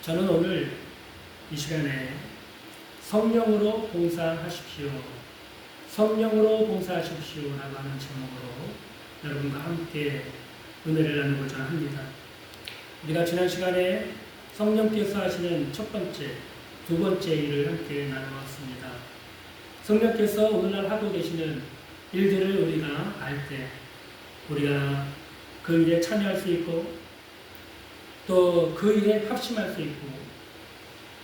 저는 오늘 이 시간에 성령으로 봉사하십시오. 성령으로 봉사하십시오라고 하는 제목으로 여러분과 함께 은혜를 나누고자 합니다. 우리가 지난 시간에 성령께서 하시는 첫 번째, 두 번째 일을 함께 나누었습니다. 성령께서 오늘날 하고 계시는 일들을 우리가 알 때 우리가 그 일에 참여할 수 있고 또 그 일에 합심할 수 있고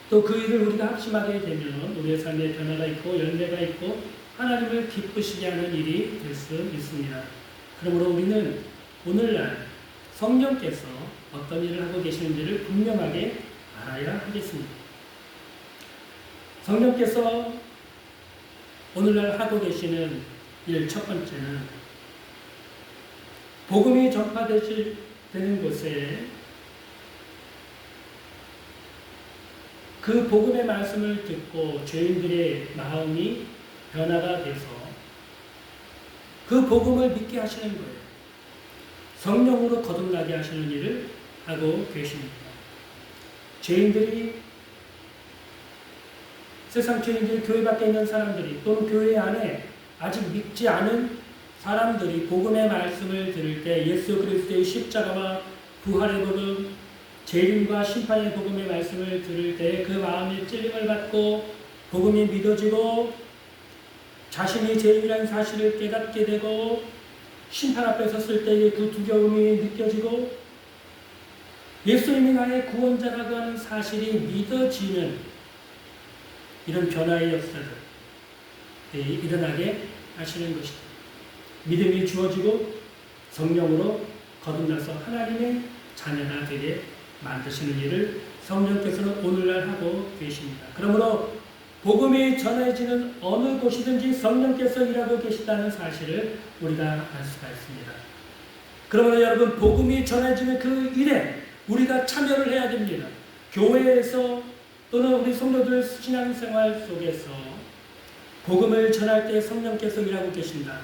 또 그 일을 우리가 합심하게 되면 우리의 삶에 변화가 있고 열매가 있고 하나님을 기쁘시게 하는 일이 될 수 있습니다. 그러므로 우리는 오늘날 성령께서 어떤 일을 하고 계시는지를 분명하게 알아야 하겠습니다. 성령께서 오늘날 하고 계시는 일 첫 번째는 복음이 전파되는 곳에 그 복음의 말씀을 듣고 죄인들의 마음이 변화가 돼서 그 복음을 믿게 하시는 거예요. 성령으로 거듭나게 하시는 일을 하고 계십니다. 죄인들이, 세상 죄인들이, 교회 밖에 있는 사람들이 또는 교회 안에 아직 믿지 않은 사람들이 복음의 말씀을 들을 때 예수 그리스도의 십자가와 부활의 복음, 재림과 심판의 복음의 말씀을 들을 때 그 마음의 찔림을 받고 복음이 믿어지고 자신이 죄인이라는 사실을 깨닫게 되고 심판 앞에 섰을 때의 그 두려움이 느껴지고 예수님이 나의 구원자라고 하는 사실이 믿어지는 이런 변화의 역사를 일어나게 하시는 것입니다. 믿음이 주어지고 성령으로 거듭나서 하나님의 자녀가 되게 만드시는 일을 성령께서는 오늘날 하고 계십니다. 그러므로 복음이 전해지는 어느 곳이든지 성령께서 일하고 계시다는 사실을 우리가 알 수가 있습니다. 그러므로 여러분, 복음이 전해지는 그 일에 우리가 참여를 해야 됩니다. 교회에서 또는 우리 성도들 신앙생활 속에서 복음을 전할 때 성령께서 일하고 계신다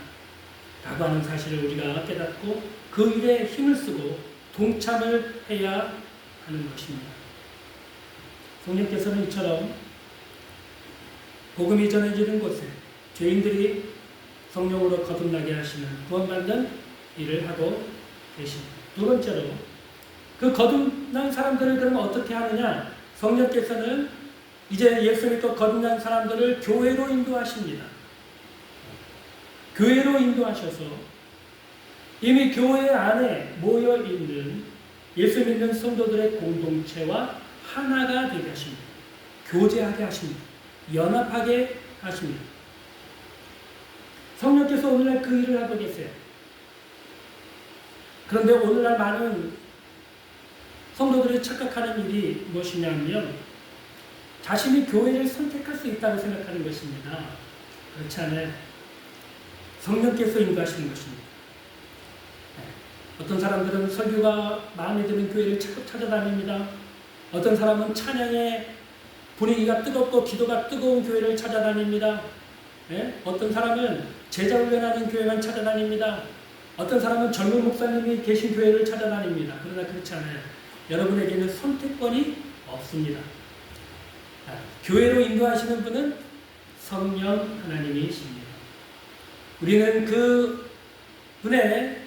라고 하는 사실을 우리가 깨닫고 그 일에 힘을 쓰고 동참을 해야 하는 것입니다. 성령께서는 이처럼 복음이 전해지는 곳에 죄인들이 성령으로 거듭나게 하시는 구원받는 일을 하고 계십니다. 두 번째로 그 거듭난 사람들을 그러면 어떻게 하느냐? 성령께서는 이제 예수 믿고 거듭난 사람들을 교회로 인도하십니다. 교회로 인도하셔서 이미 교회 안에 모여있는 예수 믿는 성도들의 공동체와 하나가 되게 하십니다. 교제하게 하십니다. 연합하게 하십니다. 성령께서 오늘날 그 일을 하고 계세요. 그런데 오늘날 많은 성도들이 착각하는 일이 무엇이냐면 자신이 교회를 선택할 수 있다고 생각하는 것입니다. 그렇지 않아요. 성령께서 인도하시는 것입니다. 어떤 사람들은 설교가 마음에 드는 교회를 찾아다닙니다. 어떤 사람은 찬양의 분위기가 뜨겁고 기도가 뜨거운 교회를 찾아다닙니다. 어떤 사람은 제자 훈련하는 교회만 찾아다닙니다. 어떤 사람은 젊은 목사님이 계신 교회를 찾아다닙니다. 그러나 그렇지 않아요. 여러분에게는 선택권이 없습니다. 교회로 인도하시는 분은 성령 하나님이십니다. 우리는 그 분의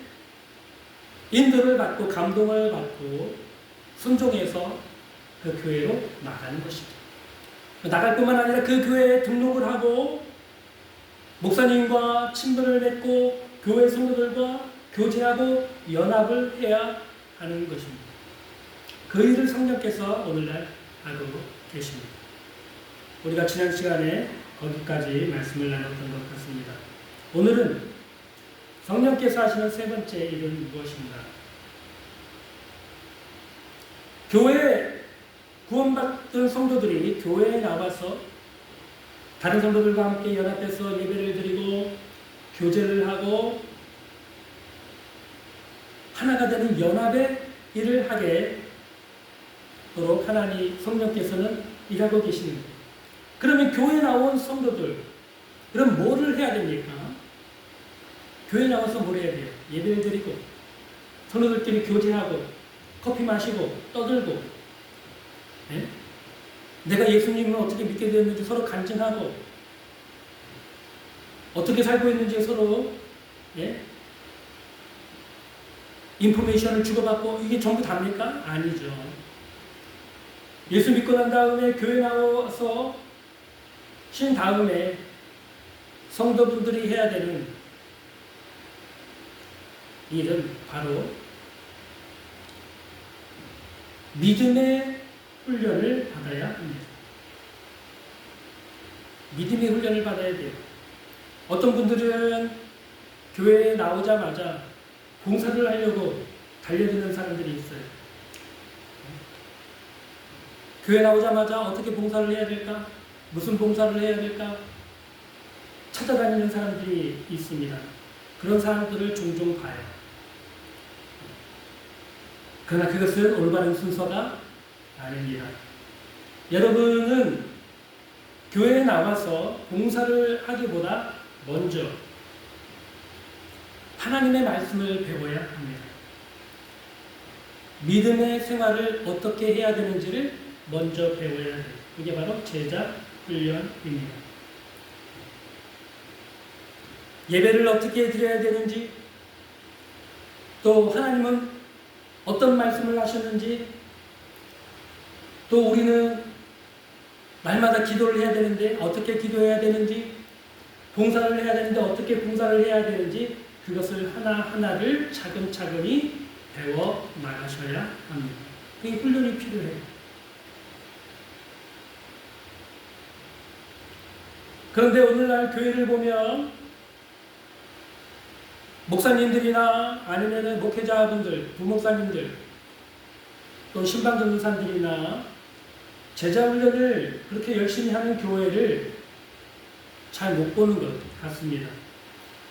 인도를 받고 감동을 받고 순종해서 그 교회로 나가는 것입니다. 나갈 뿐만 아니라 그 교회에 등록을 하고 목사님과 친분을 맺고 교회 성도들과 교제하고 연합을 해야 하는 것입니다. 그 일을 성령께서 오늘날 하고 계십니다. 우리가 지난 시간에 거기까지 말씀을 나눴던 것 같습니다. 오늘은 성령께서 하시는 세 번째 일은 무엇인가? 교회에 구원받은 성도들이 교회에 나와서 다른 성도들과 함께 연합해서 예배를 드리고 교제를 하고 하나가 되는 연합의 일을 하게 도록 하나님 성령께서는 일하고 계십니다. 그러면 교회에 나온 성도들, 그럼 뭐를 해야 됩니까? 교회에 나와서 뭘 해야 돼요? 예배를 드리고 성도들끼리 교제하고 커피 마시고 떠들고 예? 내가 예수님을 어떻게 믿게 되었는지 서로 간증하고 어떻게 살고 있는지 서로 예? 인포메이션을 주고받고 이게 전부 답니까? 아니죠. 예수 믿고 난 다음에 교회 나와서 신 다음에 성도분들이 해야 되는 일은 바로 믿음의 훈련을 받아야 합니다. 믿음의 훈련을 받아야 돼요. 어떤 분들은 교회에 나오자마자 봉사를 하려고 달려드는 사람들이 있어요. 교회 나오자마자 어떻게 봉사를 해야 될까? 무슨 봉사를 해야 될까? 찾아다니는 사람들이 있습니다. 그런 사람들을 종종 봐요. 그러나 그것은 올바른 순서가 아닙니다. 여러분은 교회에 나와서 봉사를 하기보다 먼저 하나님의 말씀을 배워야 합니다. 믿음의 생활을 어떻게 해야 되는지를 먼저 배워야 해요. 이게 바로 제자 훈련입니다. 예배를 어떻게 드려야 되는지, 또 하나님은 어떤 말씀을 하셨는지, 또 우리는 날마다 기도를 해야 되는데 어떻게 기도해야 되는지, 봉사를 해야 되는데 어떻게 봉사를 해야 되는지, 그것을 하나하나를 차근차근히 배워 나가셔야 합니다. 그게 훈련이 필요해요. 그런데 오늘날 교회를 보면 목사님들이나 아니면 목회자분들, 부목사님들, 또 신방전도사들이나 제자훈련을 그렇게 열심히 하는 교회를 잘 못 보는 것 같습니다.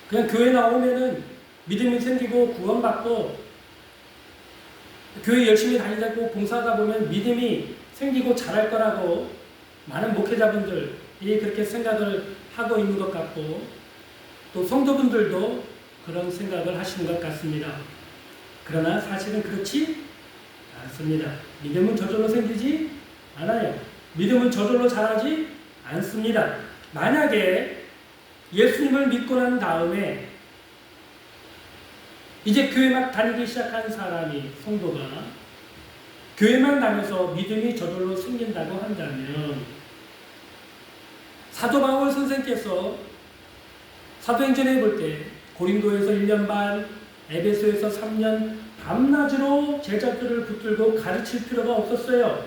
그냥 교회 나오면은 믿음이 생기고 구원받고 교회 열심히 다니고 봉사하다 보면 믿음이 생기고 자랄 거라고 많은 목회자분들이 그렇게 생각을 하고 있는 것 같고, 또 성도분들도 그런 생각을 하시는 것 같습니다. 그러나 사실은 그렇지 않습니다. 믿음은 저절로 생기지 않아요. 믿음은 저절로 자라지 않습니다. 만약에 예수님을 믿고 난 다음에 이제 교회 막 다니기 시작한 사람이, 성도가 교회만 다녀서 믿음이 저절로 생긴다고 한다면, 사도 바울 선생께서 사도행전에 볼 때 고린도에서 1년 반, 에베소에서 3년 밤낮으로 제자들을 붙들고 가르칠 필요가 없었어요.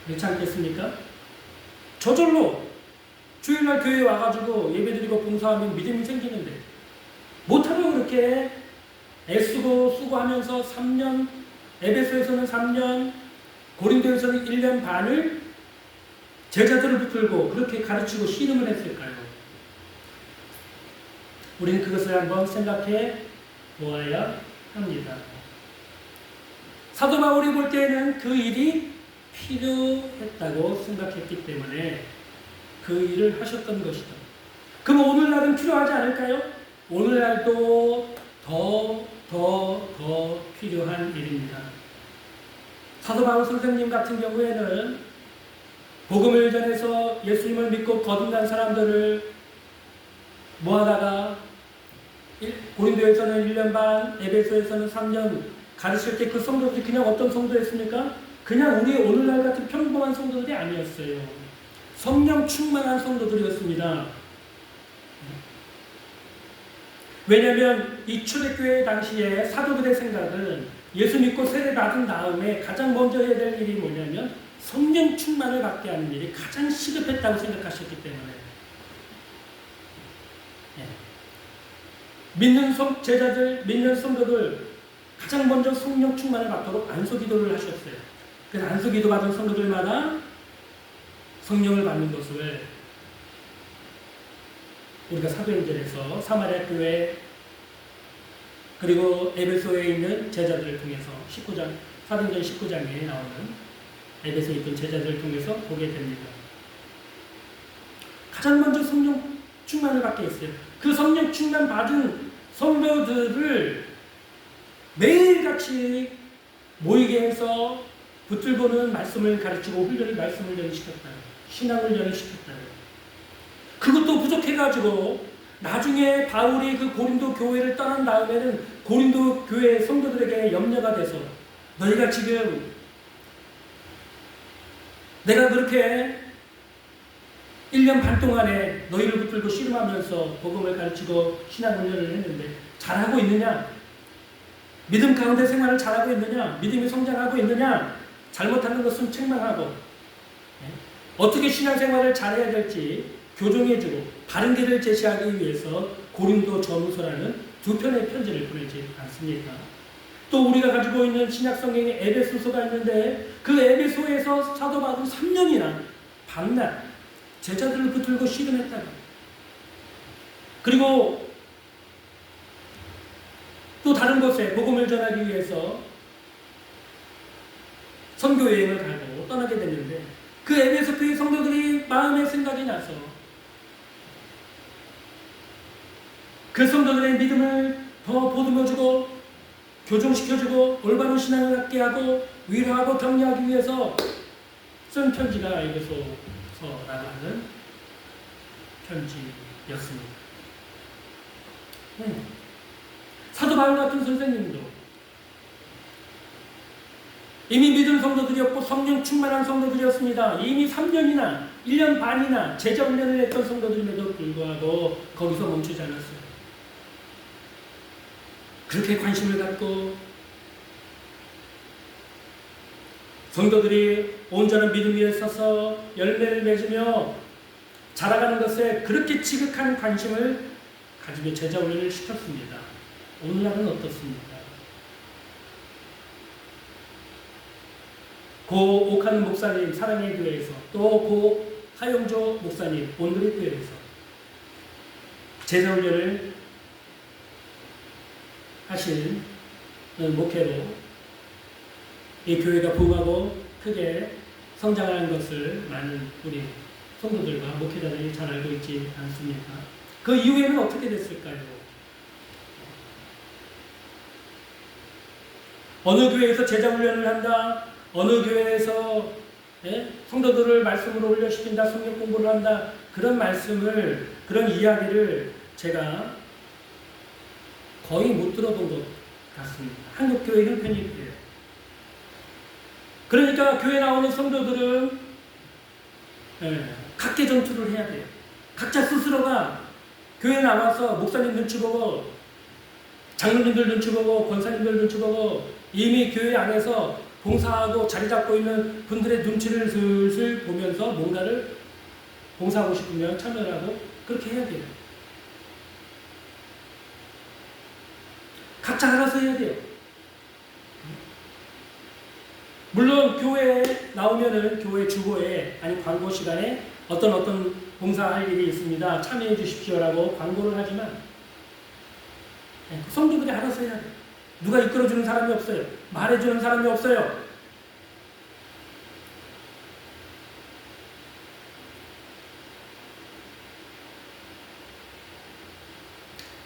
그렇지 않겠습니까? 저절로 주일날 교회에 와가지고 예배드리고 봉사하면 믿음이 생기는데, 못하면 그렇게 애쓰고 수고하면서 3년, 에베소에서는 3년, 고린도에서는 1년 반을 제자들을 붙들고 그렇게 가르치고 씨름을 했을까요? 우리는 그것을 한번 생각해 보아야 합니다. 사도 바울이 볼 때에는 그 일이 필요했다고 생각했기 때문에 그 일을 하셨던 것이다. 그럼 오늘날은 필요하지 않을까요? 오늘날도 더 필요한 일입니다. 사도 바울 선생님 같은 경우에는 복음을 전해서 예수님을 믿고 거듭난 사람들을 모아다가 고린도에서는 1년 반, 에베소에서는 3년 가르칠 때 그 성도들이 그냥 어떤 성도였습니까? 그냥 우리 오늘날 같은 평범한 성도들이 아니었어요. 성령 충만한 성도들이었습니다. 왜냐하면 이 초대교회 당시에 사도들의 생각은 예수 믿고 세례 받은 다음에 가장 먼저 해야 될 일이 뭐냐면 성령 충만을 받게 하는 일이 가장 시급했다고 생각하셨기 때문에, 믿는 제자들, 믿는 성도들 가장 먼저 성령 충만을 받도록 안수기도를 하셨어요. 그래서 안수기도 받은 성도들마다 성령을 받는 것을 우리가 사도행전에서 사마리아 교회 그리고 에베소에 있는 제자들을 통해서 19장, 사도행전 19장에 나오는 에베소에 있던 제자들을 통해서 보게 됩니다. 가장 먼저 성령 충만을 받게 했어요. 그 성령 충만 받은 성도들을 매일같이 모이게 해서 붙들고는 말씀을 가르치고 훈련이 말씀 훈련을 시켰다. 신앙 훈련을 시켰다. 그것도 부족해가지고 나중에 바울이 그 고린도 교회를 떠난 다음에는 고린도 교회 성도들에게 염려가 돼서 너희가 지금 내가 그렇게 1년 반 동안에 너희를 붙들고 씨름하면서 복음을 가르치고 신앙 훈련을 했는데 잘하고 있느냐? 믿음 가운데 생활을 잘하고 있느냐? 믿음이 성장하고 있느냐? 잘못하는 것은 책망하고 어떻게 신앙생활을 잘해야 될지 교정해주고 바른 길을 제시하기 위해서 고린도 전후서라는 두 편의 편지를 보내지 않습니까? 또 우리가 가지고 있는 신약성경의 에베소서가 있는데 그 에베소에서 사도 바울은 3년이나 밤낮 제자들을 붙들고 씨름했다고. 그리고 또 다른 곳에 복음을 전하기 위해서 선교 여행을 가고 떠나게 됐는데 그 에베소 교회 성도들이 마음의 생각이 나서 그 성도들의 믿음을 더 보듬어주고 교정시켜주고 올바른 신앙을 갖게 하고 위로하고 격려하기 위해서 쓴 편지가 에베소서라고 하는 편지였습니다. 사도 바울 같은 선생님도 이미 믿은 성도들이었고 성령 충만한 성도들이었습니다. 이미 3년이나 1년 반이나 제자 훈련을 했던 성도들임에도 불구하고 거기서 멈추지 않았어요. 그렇게 관심을 갖고 성도들이 온전한 믿음 위에 서서 열매를 맺으며 자라가는 것에 그렇게 지극한 관심을 가지고 제자 훈련을 시켰습니다. 오늘날은 어떻습니까? 고 옥한 목사님 사랑의 교회에서 또 고 하용조 목사님 온누리 교회에서 제자 훈련을 하신 목회로 이 교회가 부흥하고 크게 성장하는 것을 많은 우리 성도들과 목회자들이 잘 알고 있지 않습니까? 그 이후에는 어떻게 됐을까요? 어느 교회에서 제자 훈련을 한다, 어느 교회에서 성도들을 말씀으로 훈련시킨다, 성경 공부를 한다, 그런 말씀을, 그런 이야기를 제가 거의 못 들어본 것 같습니다. 한국 교회 형편이 그래요. 그러니까 교회 나오는 성도들은 각계 전투를 해야 돼요. 각자 스스로가 교회 나와서 목사님 눈치 보고 장로님들 눈치 보고 권사님들 눈치 보고 이미 교회 안에서 봉사하고 자리 잡고 있는 분들의 눈치를 슬슬 보면서 뭔가를 봉사하고 싶으면 참여를 하고 그렇게 해야 돼요. 각자 알아서 해야 돼요. 물론 교회에 나오면은 교회 주보에 아니 광고 시간에 어떤 봉사할 일이 있습니다. 참여해 주십시오라고 광고를 하지만 성도들이 알아서 해야 돼요. 누가 이끌어주는 사람이 없어요. 말해주는 사람이 없어요.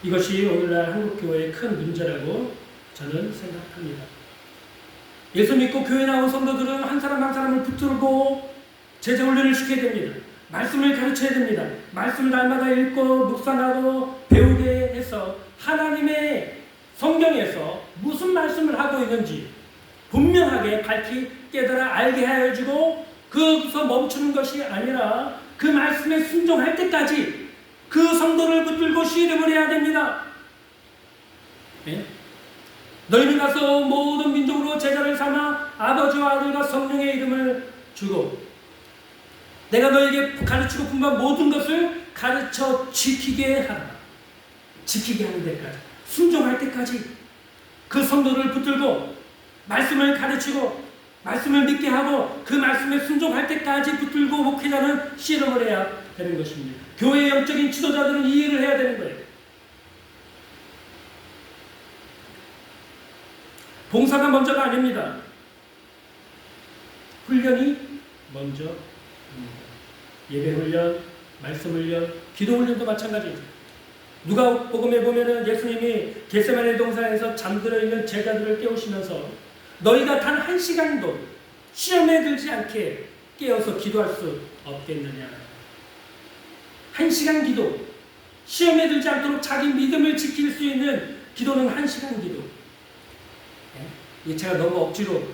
이것이 오늘날 한국교회의 큰 문제라고 저는 생각합니다. 예수 믿고 교회 나온 성도들은 한 사람 한 사람을 붙들고 제자 훈련을 시켜야 됩니다. 말씀을 가르쳐야 됩니다. 말씀을 날마다 읽고 묵상하고 배우게 해서 하나님의 성경에서 무슨 말씀을 하고 있는지 분명하게 밝히 깨달아 알게 하여주고 거기서 멈추는 것이 아니라 그 말씀에 순종할 때까지 그 성도를 붙들고 씨름을 해야 됩니다. 너희는 가서 모든 민족으로 제자를 삼아 아버지와 아들과 성령의 이름을 주고 내가 너에게 가르치고 분부한 모든 것을 가르쳐 지키게 하라. 지키게 하는 데까지, 순종할 때까지 그 성도를 붙들고 말씀을 가르치고 말씀을 믿게 하고 그 말씀에 순종할 때까지 붙들고 목회자는 씨름을 해야 되는 것입니다. 교회의 영적인 지도자들은 이 일을 해야 되는 거예요. 봉사가 먼저가 아닙니다. 훈련이 먼저입니다. 예배 훈련, 말씀 훈련, 기도 훈련도 마찬가지죠. 누가복음에 보면은 예수님이 겟세마네 동산에서 잠들어 있는 제자들을 깨우시면서 너희가 단 1시간도 시험에 들지 않게 깨어서 기도할 수 없겠느냐. 1시간 기도, 시험에 들지 않도록 자기 믿음을 지킬 수 있는 기도는 1시간 기도. 이게 제가 너무 억지로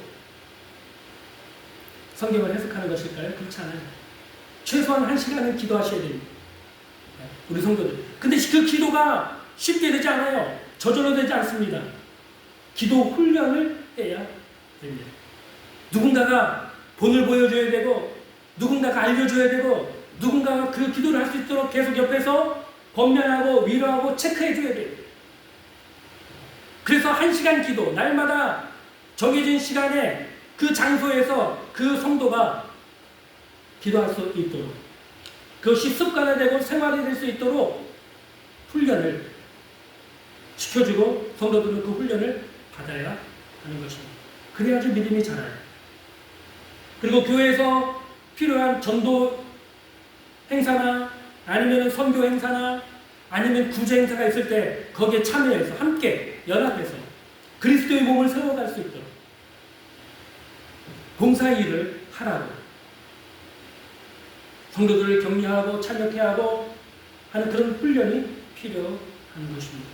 성경을 해석하는 것일까요? 그렇지 않아요. 최소한 1시간은 기도하셔야 됩니다. 우리 성도들. 근데 그 기도가 쉽게 되지 않아요. 저절로 되지 않습니다. 기도 훈련을 해야 됩니다. 누군가가 본을 보여줘야 되고, 누군가가 알려줘야 되고, 누군가가 그 기도를 할 수 있도록 계속 옆에서 권면하고 위로하고 체크해줘야 돼요. 그래서 1시간 기도, 날마다 정해진 시간에 그 장소에서 그 성도가 기도할 수 있도록, 그것이 습관화되고 생활이 될 수 있도록 훈련을 시켜주고 성도들은 그 훈련을 받아야 하는 것입니다. 그래야지 믿음이 자라요. 그리고 교회에서 필요한 전도 행사나 아니면 선교 행사나 아니면 구제 행사가 있을 때 거기에 참여해서 함께 연합해서 그리스도의 몸을 세워갈 수 있도록 봉사의 일을 하라고 성도들을 격려하고 참여케 하고 하는 그런 훈련이 필요한 것입니다.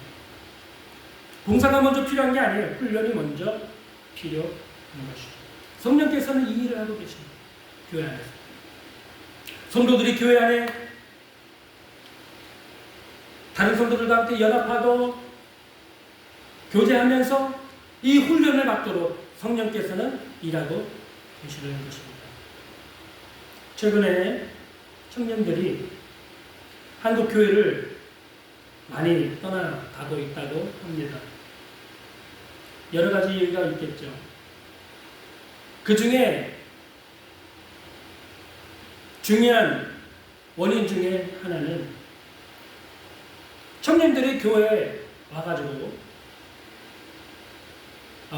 봉사가 먼저 필요한 게 아니에요. 훈련이 먼저 필요한 것이죠. 성령께서는 이 일을 하고 계십니다. 교회 안에서. 성도들이 교회 안에 다른 성도들과 함께 연합하고 교제하면서 이 훈련을 받도록 성령께서는 일하고 계시는 것입니다. 최근에 청년들이 한국 교회를 많이 떠나가고 있다고 합니다. 여러 가지 이유가 있겠죠. 그 중에 중요한 원인 중에 하나는 청년들이 교회에 와가지고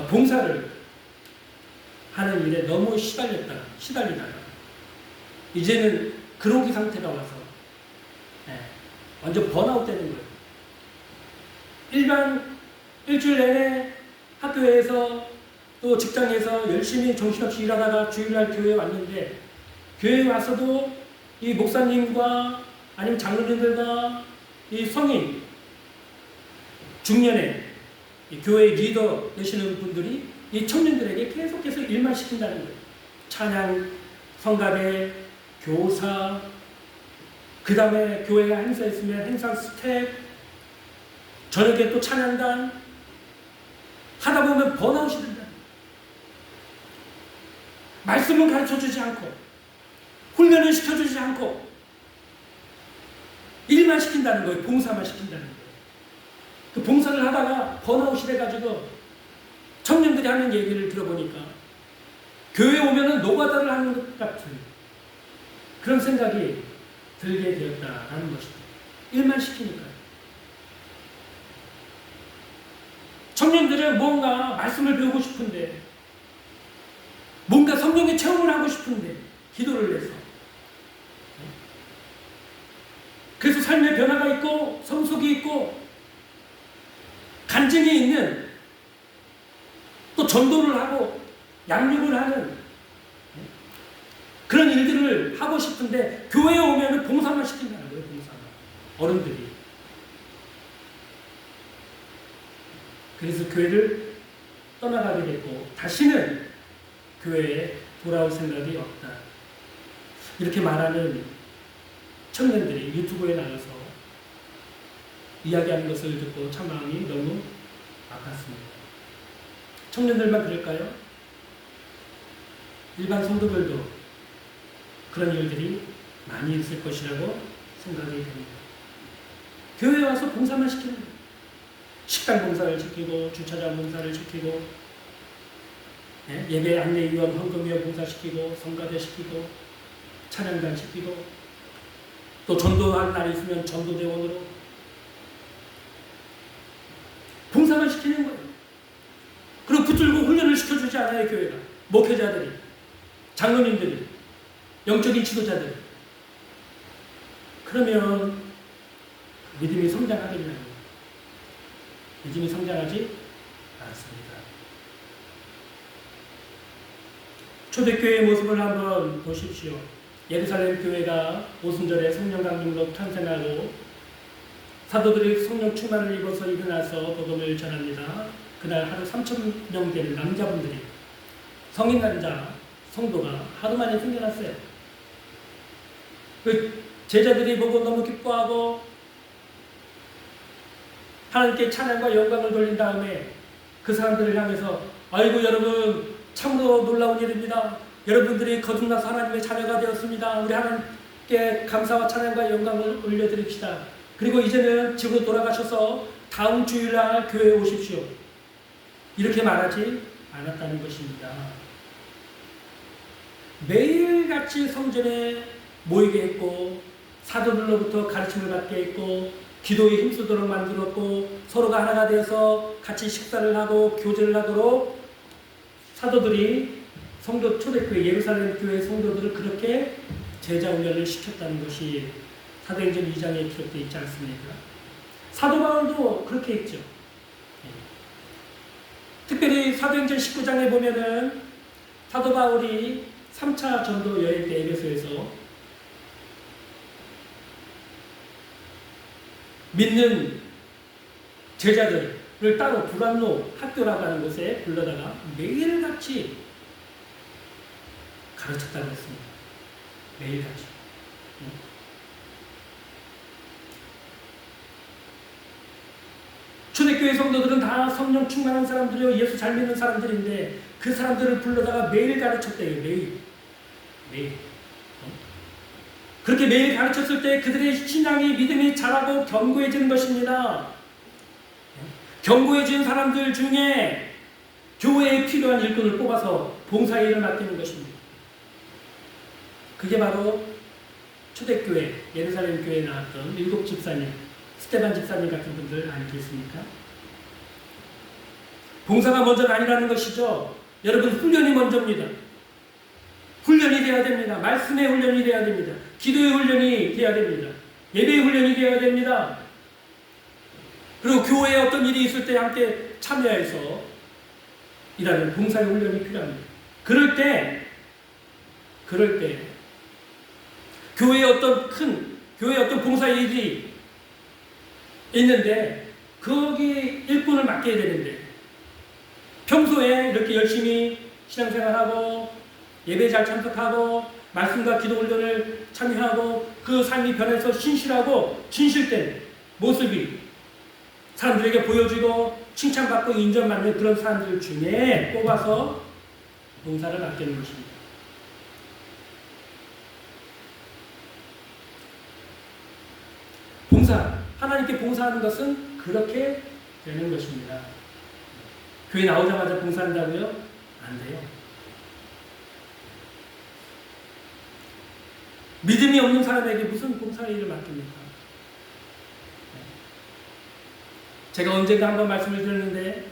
봉사를 하는 일에 너무 시달리다가 이제는 그로기 상태가 와서 완전 번아웃 되는 거예요. 일주일 내내 학교에서 또 직장에서 열심히 정신없이 일하다가 주일날 교회에 왔는데 교회에 와서도 이 목사님과 아니면 장로님들과 이 성인 중년의 이 교회 리더 되시는 분들이 이 청년들에게 계속해서 일만 시킨다는 거예요. 찬양, 성가대, 교사, 그 다음에 교회에 행사 있으면 행사 스텝, 저녁에 또 찬양단 하다 보면 번아웃이 된다. 말씀을 가르쳐주지 않고 훈련을 시켜주지 않고 일만 시킨다는 거예요. 봉사만 시킨다는 거예요. 그 봉사를 하다가 번아웃이 돼가지고 청년들이 하는 얘기를 들어보니까 교회에 오면은 노가다를 하는 것 같은 그런 생각이 들게 되었다라는 것입니다. 일만 시키니까요. 청년들은 뭔가 말씀을 배우고 싶은데 뭔가 성령의 체험을 하고 싶은데 기도를 해서 그래서 삶의 변화가 있고 성숙이 있고 간증이 있는 또 전도를 하고 양육을 하는 그런 일들을 하고 싶은데 교회에 오면 봉사만 시킨다는 거예요. 봉사만. 어른들이. 그래서 교회를 떠나가게 됐고 다시는 교회에 돌아올 생각이 없다. 이렇게 말하는 청년들이 유튜브에 나가서 이야기하는 것을 듣고 참 마음이 너무 아팠습니다. 청년들만 그럴까요? 일반 성도들도 그런 일들이 많이 있을 것이라고 생각이 됩니다. 교회에 와서 봉사만 시키는 거예요. 식당 봉사를 시키고 주차장 봉사를 시키고 예배 안내위원 헌금위원 봉사시키고 성가대 시키고 찬양단 시키고 또 전도할 날이 있으면 전도대원으로 봉사만 시키는 거예요. 그리고 붙들고 훈련을 시켜주지 않아요. 교회가. 목회자들이, 장로님들이, 영적인 지도자들이. 그러면 믿음이 성장하겠나요? 믿음이 성장하지 않습니다. 초대교회의 모습을 한번 보십시오. 예루살렘 교회가 오순절에 성령 강림으로 탄생하고 사도들이 성령 충만을 입어서 일어나서 복음을 전합니다. 그날 하루 3,000명 되는 남자분들이, 성인 남자 성도가 하루 만에 생겨났어요. 그 제자들이 보고 너무 기뻐하고 하나님께 찬양과 영광을 돌린 다음에 그 사람들을 향해서, 아이고 여러분 참으로 놀라운 일입니다. 여러분들이 거듭나서 하나님의 자녀가 되었습니다. 우리 하나님께 감사와 찬양과 영광을 올려드립시다. 그리고 이제는 집으로 돌아가셔서 다음 주일날 교회에 오십시오. 이렇게 말하지 않았다는 것입니다. 매일같이 성전에 모이게 했고 사도들로부터 가르침을 받게 했고 기도에 힘쓰도록 만들었고 서로가 하나가 되어서 같이 식사를 하고 교제를 하도록 사도들이 성도 초대교회 예루살렘 교회 성도들을 그렇게 제자 훈련을 시켰다는 것이 사도행전 2장에 기록되어 있지 않습니까? 사도 바울도 그렇게 했죠. 특별히 사도행전 19장에 보면은 사도 바울이 3차 전도 여행 때 에베소에서 믿는 제자들을 따로 불안로 학교라고 하는 곳에 불러다가 매일같이 가르쳤다고 했습니다. 매일같이. 초대교회 성도들은 다 성령 충만한 사람들이요, 예수 잘 믿는 사람들인데 그 사람들을 불러다가 매일 가르쳤대요. 매일. 그렇게 매일 가르쳤을 때 그들의 신앙이, 믿음이 자라고 견고해지는 것입니다. 견고해진 사람들 중에 교회에 필요한 일꾼을 뽑아서 봉사에 일을 맡기는 것입니다. 그게 바로 초대교회, 예루살렘 교회에 나왔던 7 집사님, 스테반 집사님 같은 분들 아니겠습니까? 봉사가 먼저는 아니라는 것이죠. 여러분, 훈련이 먼저입니다. 훈련이 돼야 됩니다. 말씀의 훈련이 돼야 됩니다. 기도의 훈련이 돼야 됩니다. 예배의 훈련이 돼야 됩니다. 그리고 교회에 어떤 일이 있을 때 함께 참여해서 일하는 봉사의 훈련이 필요합니다. 그럴 때 교회에 어떤 봉사의 일이 있는데 거기 일꾼을 맡겨야 되는데 평소에 이렇게 열심히 신앙생활하고 예배 잘 참석하고 말씀과 기도 훈련을 참여하고 그 삶이 변해서 신실하고 진실된 모습이 사람들에게 보여지고 칭찬받고 인정받는 그런 사람들 중에 뽑아서 봉사를 맡기는 것입니다. 하나님께 봉사하는 것은 그렇게 되는 것입니다. 교회 나오자마자 봉사한다고요? 안 돼요. 믿음이 없는 사람에게 무슨 봉사의 일을 맡깁니까? 제가 언젠가 한번 말씀을 드렸는데,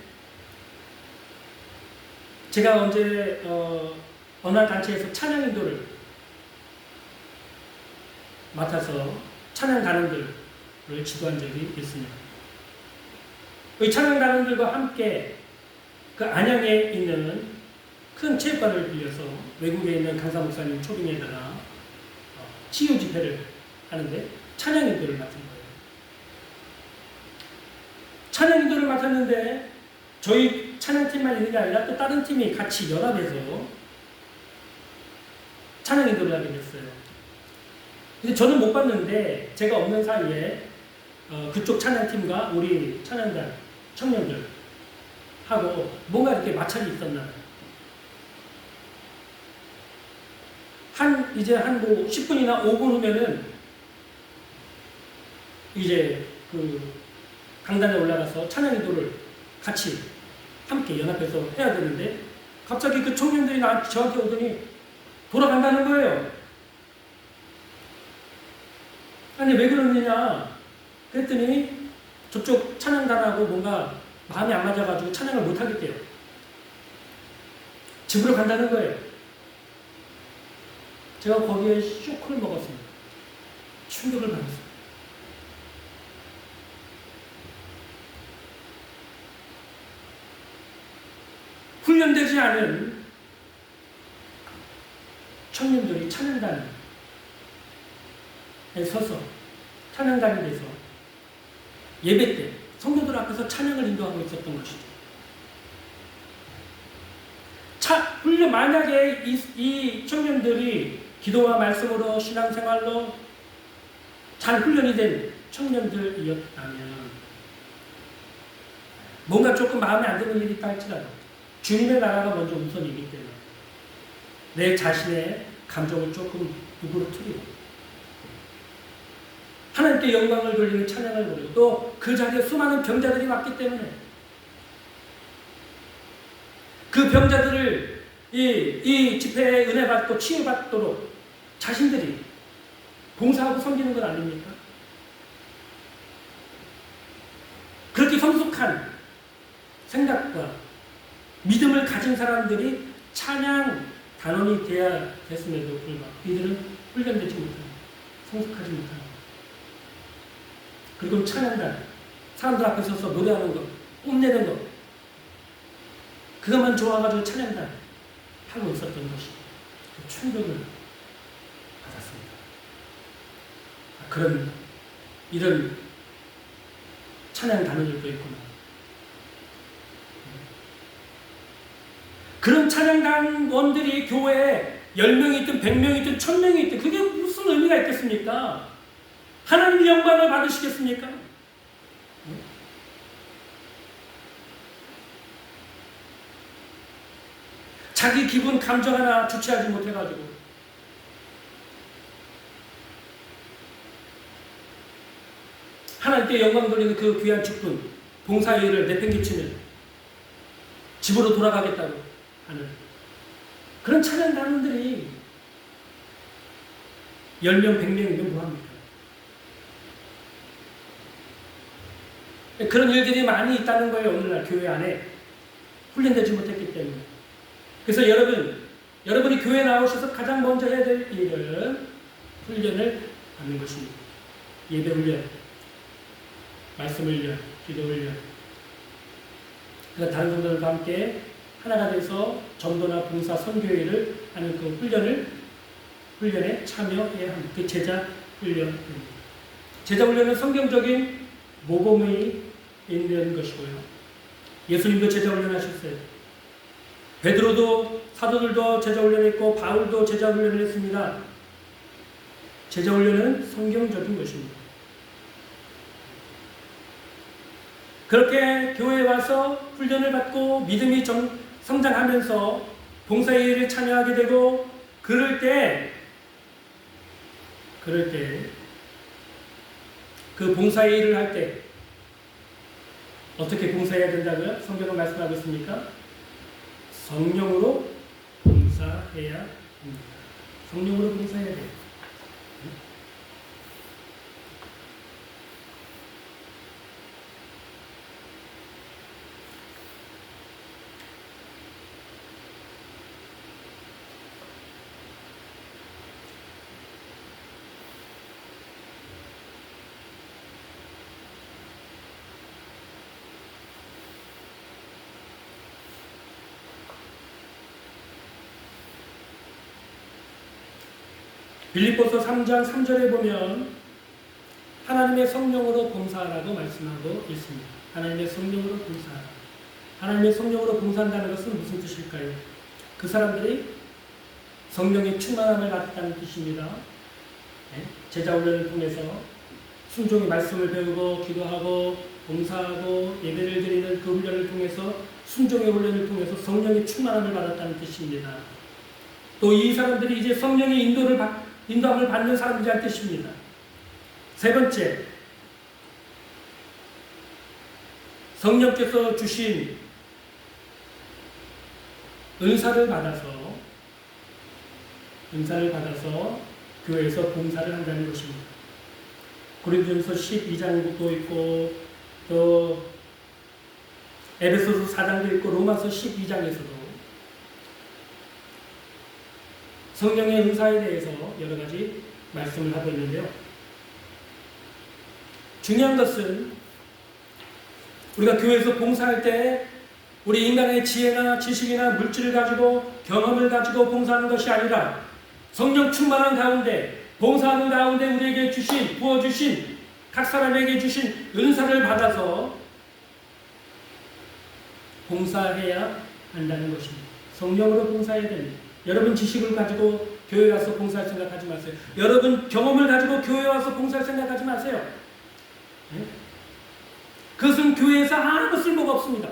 제가 언제 어느 단체에서 찬양 인도를 맡아서 찬양 단원들을 지도한 적이 있습니다. 이 찬양 단원들과 함께 그 안양에 있는 큰 체육관을 빌려서 외국에 있는 강사 목사님 초빙에다가 치유 집회를 하는데 찬양 인도를 맡은 거예요. 찬양 인도를 맡았는데 저희 찬양팀만 있는 게 아니라 또 다른 팀이 같이 연합해서 찬양 인도를 하게 됐어요. 근데 저는 못 봤는데 제가 없는 사이에 그쪽 찬양팀과 우리 찬양단 청년들 하고 뭔가 이렇게 마찰이 있었나 봐요. 이제 뭐 10분이나 5분 후면은 이제 그 강단에 올라가서 찬양 인도를 같이 함께 연합해서 해야 되는데 갑자기 그 청년들이 저한테 오더니 돌아간다는 거예요. 아니 왜 그러느냐 그랬더니 저쪽 찬양단하고 뭔가 마음이 안 맞아가지고 찬양을 못 하겠대요. 집으로 간다는 거예요. 제가 거기에 쇼크를 먹었습니다. 충격을 받았습니다. 훈련되지 않은 청년들이 찬양단에 서서 찬양단에 대해서 예배 때 성도들 앞에서 찬양을 인도하고 있었던 것이죠. 물론 만약에 이 청년들이 기도와 말씀으로 신앙생활로 잘 훈련이 된 청년들이었다면 뭔가 조금 마음에 안 드는 일이 있다 할지라도 주님의 나라가 먼저 우선이기 때문에 내 자신의 감정을 조금 누그러뜨리고 하나님께 영광을 돌리는 찬양을 부르고 또 그 자리에 수많은 병자들이 왔기 때문에 그 병자들을 이 집회에 은혜 받고 치유받도록 자신들이 봉사하고 섬기는 것 아닙니까? 그렇게 성숙한 생각과 믿음을 가진 사람들이 찬양 단원이 되어야 됐음에도 불구하고 이들은 훈련되지 못하고 성숙하지 못하고 그리고 찬양단 사람들 앞에 서서 노래하는 것, 뽐내는 것 그것만 좋아가지고 찬양단 하고 있었던 것이 충격을 받았습니다. 그런 이런 찬양 단원들도 있구나. 그런 찬양단원들이 교회에 10명이 있든 100명이 있든 1000명이 있든 그게 무슨 의미가 있겠습니까? 하나님의 영광을 받으시겠습니까? 자기 기분 감정 하나 주체하지 못해가지고 하나님께 영광 돌리는 그 귀한 직분 봉사의 일을 내팽개치는 집으로 돌아가겠다고 하는 그런 찬양단원들이 10명, 100명이면 뭐합니까? 그런 일들이 많이 있다는 거예요. 오늘날 교회 안에 훈련되지 못했기 때문에. 그래서 여러분이 교회에 나오셔서 가장 먼저 해야 될 일은 훈련을 받는 것입니다. 예배 훈련, 말씀 훈련, 기도 훈련. 그래서 다른 성도들과 함께 하나가 돼서 전도나 봉사, 선교회를 하는 그 훈련에 참여해야 합니다. 그 제자 훈련입니다. 제자 훈련은 성경적인 모범이 있는 것이고요. 예수님도 제자 훈련하셨어요. 베드로도 사도들도 제자 훈련했고 바울도 제자 훈련을 했습니다. 제자 훈련은 성경적인 것입니다. 그렇게 교회에 와서 훈련을 받고 믿음이 성장하면서 봉사의 일에 참여하게 되고 그럴 때 그 봉사의 일을 할 때 어떻게 봉사해야 된다고요? 성경은 말씀하고 있습니까? 성령으로 봉사해야 합니다. 성령으로 봉사해야 돼요. 빌립보서 3장 3절에 보면 하나님의 성령으로 봉사하라고 말씀하고 있습니다. 하나님의 성령으로 봉사하라. 하나님의 성령으로 봉사한다는 것은 무슨 뜻일까요? 그 사람들이 성령의 충만함을 받았다는 뜻입니다. 제자 훈련을 통해서 순종의 말씀을 배우고 기도하고 봉사하고 예배를 드리는 그 훈련을 통해서 순종의 훈련을 통해서 성령의 충만함을 받았다는 뜻입니다. 또 이 사람들이 이제 성령의 인도함을 받는 사람들이란 뜻입니다. 세 번째, 성령께서 주신 은사를 받아서 교회에서 봉사를 한다는 것입니다. 고린도전서 12장도 있고 또 에베소서 4장도 있고 로마서 12장에서도 성령의 은사에 대해서 여러 가지 말씀을 하고 있는데요. 중요한 것은 우리가 교회에서 봉사할 때 우리 인간의 지혜나 지식이나 물질을 가지고 경험을 가지고 봉사하는 것이 아니라 성령 충만한 가운데, 봉사하는 가운데 우리에게 주신, 부어주신, 각 사람에게 주신 은사를 받아서 봉사해야 한다는 것입니다. 성령으로 봉사해야 됩니다. 여러분 지식을 가지고 교회 와서 봉사할 생각하지 마세요. 여러분 경험을 가지고 교회 와서 봉사할 생각하지 마세요. 네? 그것은 교회에서 아무 쓸모가 없습니다.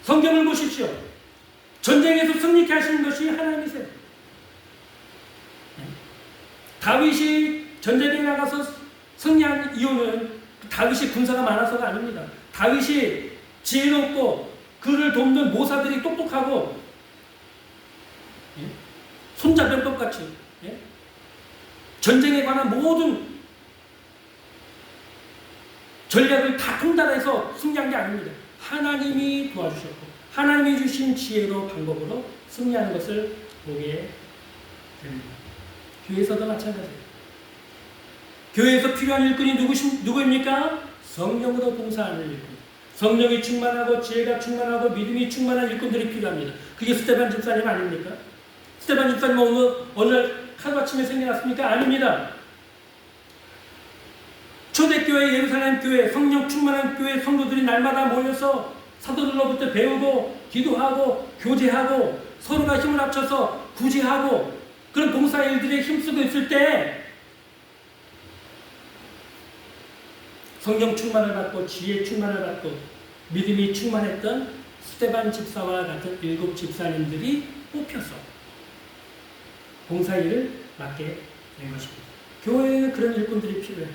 성경을 보십시오. 전쟁에서 승리케 하시는 것이 하나님이세요. 네? 다윗이 전쟁에 나가서 승리한 이유는 다윗이 군사가 많아서가 아닙니다. 다윗이 지혜롭고 그를 돕는 모사들이 똑똑하고 손자병 똑같이 전쟁에 관한 모든 전략을 다 통달해서 승리한 게 아닙니다. 하나님이 도와주셨고 하나님이 주신 지혜로 방법으로 승리하는 것을 보게 됩니다. 교회에서도 마찬가지예요. 교회에서 필요한 일꾼이 누구입니까? 성령으로 봉사하는 일꾼. 성령이 충만하고 지혜가 충만하고 믿음이 충만한 일꾼들이 필요합니다. 그게 스데반 집사님 아닙니까? 스데반 집사님 어느 날 하루아침에 생겨났습니까? 아닙니다. 초대교회, 예루살렘 교회, 성령 충만한 교회 성도들이 날마다 모여서 사도들로부터 배우고 기도하고 교제하고 서로가 힘을 합쳐서 구제하고 그런 봉사 일들에 힘쓰고 있을 때 성령 충만을 받고 지혜 충만을 받고 믿음이 충만했던 스데반 집사와 같은 7 집사님들이 뽑혀서 봉사일을 맡게 된 것입니다. 교회에는 그런 일꾼들이 필요해요.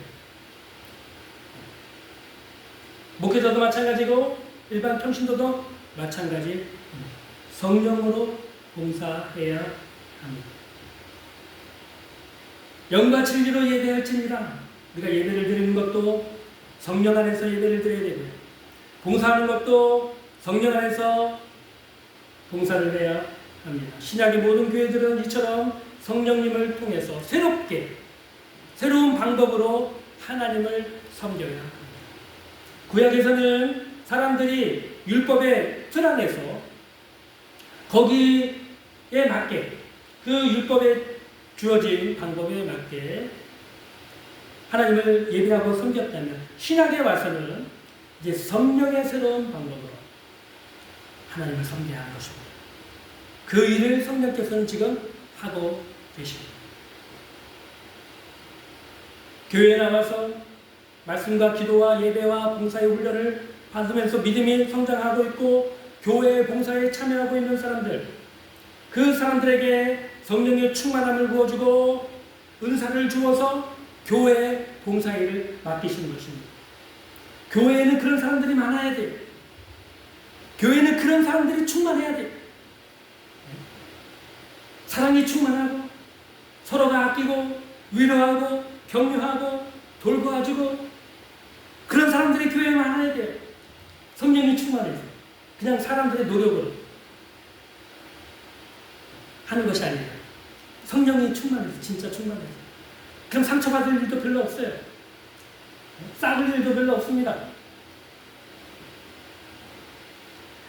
목회자도 마찬가지고 일반 평신도도 마찬가지. 성령으로 봉사해야 합니다. 영과 진리로 예배할지니라. 우리가 예배를 드리는 것도 성령 안에서 예배를 드려야 되고요. 봉사하는 것도 성령 안에서 봉사를 해야 합니다. 신약의 모든 교회들은 이처럼 성령님을 통해서 새로운 방법으로 하나님을 섬겨야 합니다. 구약에서는 사람들이 율법의 틀 안에서 거기에 맞게 그 율법에 주어진 방법에 맞게 하나님을 예배하고 섬겼다면 신약에 와서는 이제 성령의 새로운 방법으로 하나님을 섬겨야 하는 것입니다. 그 일을 성령께서는 지금 하고 계십니다. 교회에 나와서 말씀과 기도와 예배와 봉사의 훈련을 받으면서 믿음이 성장하고 있고 교회의 봉사에 참여하고 있는 사람들, 그 사람들에게 성령의 충만함을 부어주고 은사를 주어서 교회의 봉사일을 맡기시는 것입니다. 교회에는 그런 사람들이 많아야 돼요. 교회는 그런 사람들이 충만해야 돼요. 사랑이 충만하고 서로가 아끼고 위로하고 격려하고 돌보아주고 그런 사람들이 교회에 많아야 돼요. 성령이 충만해서 그냥 사람들의 노력으로 하는 것이 아니라 성령이 충만해서 진짜 충만해서 그럼 상처받을 일도 별로 없어요. 싸울 일도 별로 없습니다.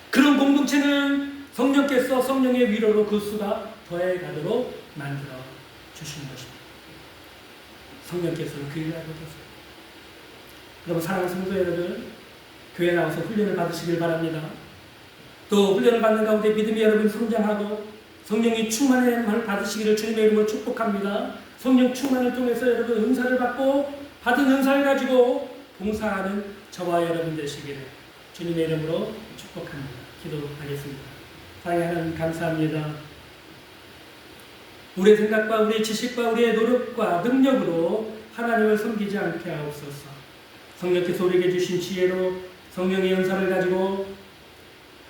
그런 공동체는 성령께서 성령의 위로로 그 수가 더해가도록 만들어 주시는 것입니다. 성령께서는 그 일을 하고 계세요. 여러분 사랑하는 성도 여러분, 교회에 나와서 훈련을 받으시길 바랍니다. 또 훈련을 받는 가운데 믿음이 여러분 성장하고 성령이 충만함을 받으시기를 주님의 이름으로 축복합니다. 성령 충만을 통해서 여러분 은사를 받고 받은 은사를 가지고 봉사하는 저와 여러분 되시기를 주님의 이름으로 축복합니다. 기도하겠습니다. 사랑하는 하나님 감사합니다. 우리의 생각과 우리의 지식과 우리의 노력과 능력으로 하나님을 섬기지 않게 하옵소서. 성령께서 우리에게 주신 지혜로 성령의 연사를 가지고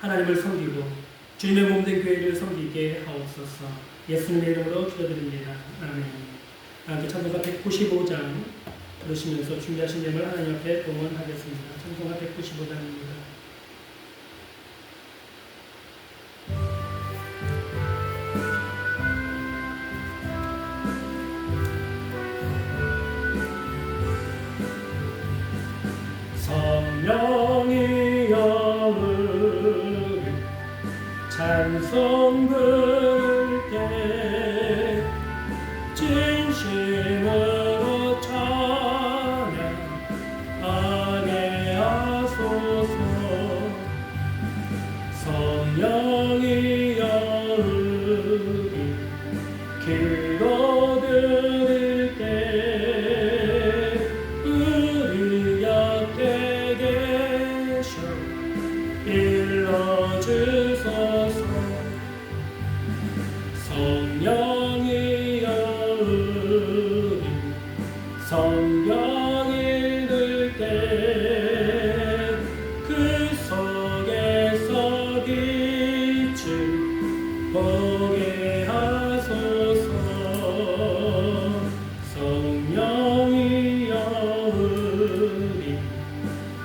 하나님을 섬기고 주님의 몸된 교회를 섬기게 하옵소서. 예수님의 이름으로 기도드립니다. 아멘. 함께 찬송가 195장 부르시면서 준비하신 예물 하나님 앞에 봉헌하겠습니다. 찬송가 195장입니다. 성령이 영을 찬송 부를 때 기도드릴 때 우리 곁에 계셔 일러주소서. 성령이여 우리 성경 읽을 때 그 속에서 빛을 보게 하소서. 성령이여 우리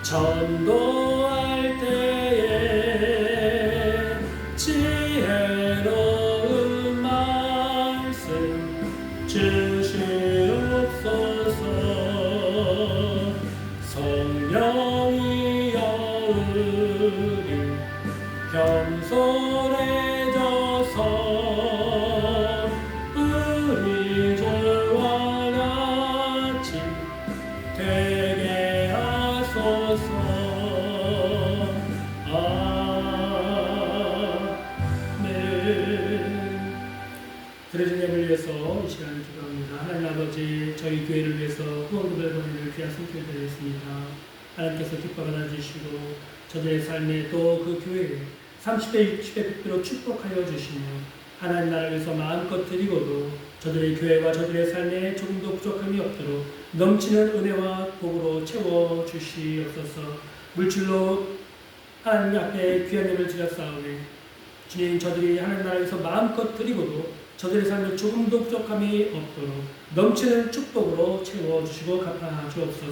전도할 때에 지혜로운 말씀 주시옵소서. 성령이여 우리 겸손해져서 우리 주와 같이 되게 하소서. 아멘. 들으신 예를 위해서 이 시간을 기도합니다. 하나님 아버지, 저희 교회를 위해서 후원금을 보내는 귀한 손길 드리겠습니다. 하나님께서 기뻐 받아주시고 저들의 삶에 또 그 교회에 30대 60대 100대로 축복하여 주시며 하나님 나라를 위해서 마음껏 드리고도 저들의 교회와 저들의 삶에 조금도 부족함이 없도록 넘치는 은혜와 복으로 채워 주시옵소서. 물질로 하나님 앞에 귀한 예를 드렸사오니 주님, 저들이 하나님 나라에서 마음껏 드리고도 저들의 삶에 조금도 부족함이 없도록 넘치는 축복으로 채워주시고 갚아 주옵소서.